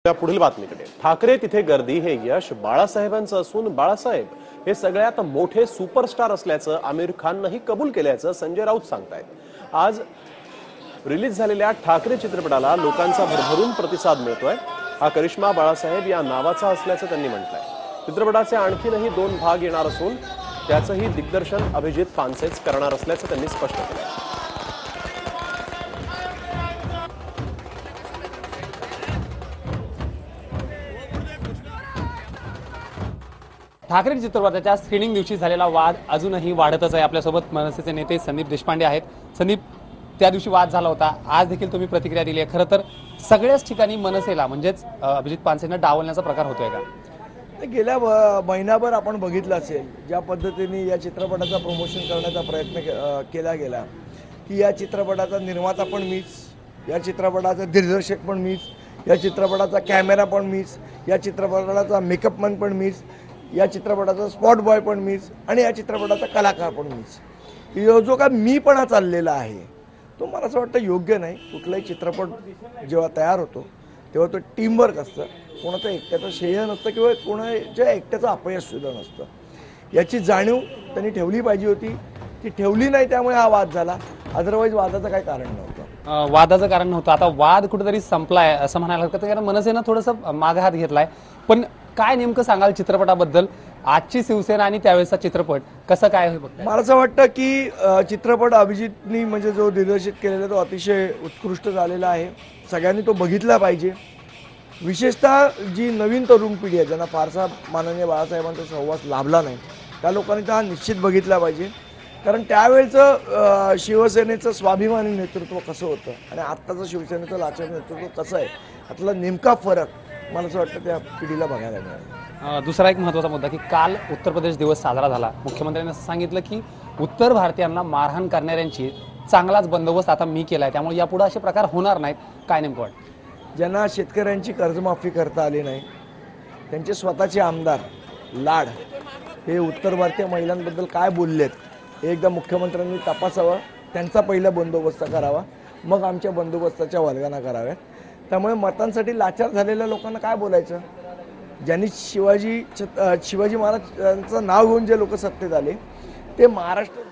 या पुढील बातमीकडे ठाकरे तिथे गर्दी हे यश बाळासाहेबांचं असून बाळासाहेब हे सगळ्यात मोठे सुपरस्टार असल्याचं आमिर खाननंही कबूल केल्याचं संजय राऊत सांगतायत। आज रिलीज झालेल्या ठाकरे चित्रपटाला लोकांचा भरभरून प्रतिसाद मिळतोय। हा करिश्मा बाळासाहेब या नावाचा असल्याचं त्यांनी म्हटलंय। चित्रपटाचे आणखीनही 2 भाग येणार असून त्याचंही दिग्दर्शन अभिजित पानसेच करणार असल्याचं त्यांनी स्पष्ट केलं। ठाकरे चित्रपटाच्या स्क्रीनिंग दिवशी झालेला वाद अजूनही वाढतच आहे। आपल्यासोबत मनसेचे नेते संदीप देशपांडे आहेत। संदीप, त्या दिवशी वाद झाला होता, आज देखील तुम्ही प्रतिक्रिया दिली आहे। खरं तर सगळ्याच ठिकाणी मनसेला म्हणजेच अभिजित पानसेंना डावलण्याचा प्रकार होतोय का? गेल्या महिनाभर आपण बघितलं असेल ज्या पद्धतीने या चित्रपटाचा प्रमोशन करण्याचा प्रयत्न केला गेला की या चित्रपटाचा निर्माता पण मीच, या चित्रपटाचा दिग्दर्शक पण मीच, या चित्रपटाचा कॅमेरा पण मीच, या चित्रपटाचा मेकअपमॅन पण मीच, या चित्रपटाचा स्पॉट बॉय पण मीच आणि या चित्रपटाचा कलाकार पण मीच। जो का मीपणा चाललेला आहे तो मला असं वाटतं योग्य नाही। कुठलाही चित्रपट जेव्हा तयार होतो तेव्हा तो टीमवर्क असतं, कोणाचं एकट्याचं श्रेय नसतं किंवा कोणाच्या एकट्याचं अपयश सुद्धा नसतं। याची जाणीव त्यांनी ठेवली पाहिजे होती, ती ठेवली नाही, त्यामुळे हा वाद झाला। अदरवाईज वादाचं काही कारण नव्हतं। वादाचं कारण नव्हतं। आता वाद कुठेतरी संपलाय असं म्हणायला हरकत नाही, कारण मनसेनं थोडंसं मागे हात घेतलाय। पण काय नेमकं सांगाल चित्रपटाबद्दल? आजची शिवसेना आणि त्यावेळेचा चित्रपट कसं काय होईल? मला असं वाटतं की चित्रपट अभिजितनी म्हणजे जो दिग्दर्शित केलेला तो अतिशय उत्कृष्ट झालेला आहे। सगळ्यांनी तो बघितला पाहिजे। विशेषतः जी नवीन तरुण पिढी आहे ज्यांना फारसा माननीय बाळासाहेबांचा सहवास लाभला नाही त्या लोकांनी तर हा निश्चित बघितला पाहिजे। कारण त्यावेळेचं शिवसेनेचं स्वाभिमानी नेतृत्व कसं होतं आणि आत्ताचं शिवसेनेचं लाचार नेतृत्व कसं आहे, यातला नेमका फरक मला असं वाटतं त्या पिढीला बघायला मिळाला। दुसरा एक महत्त्वाचा मुद्दा की काल उत्तर प्रदेश दिवस साजरा झाला। मुख्यमंत्र्यांनी असं सांगितलं की उत्तर भारतीयांना मारहाण करणाऱ्यांची चांगलाच बंदोबस्त आता मी केलाय, त्यामुळे यापुढे असे प्रकार होणार नाहीत। काय नेमकं वाटतं? ज्यांना शेतकऱ्यांची कर्जमाफी करता आली नाही, त्यांचे स्वतःचे आमदार लाड हे उत्तर भारतीय महिलांबद्दल काय बोललेत हे एकदा मुख्यमंत्र्यांनी तपासावं, त्यांचा पहिला बंदोबस्त करावा, मग आमच्या बंदोबस्ताच्या वर्गाना कराव्यात। त्यामुळे मतांसाठी लाचार झालेल्या लोकांना काय बोलायचं? ज्यांनी शिवाजी महाराजांचं नाव घेऊन जे लोक सत्तेत आले ते महाराष्ट्र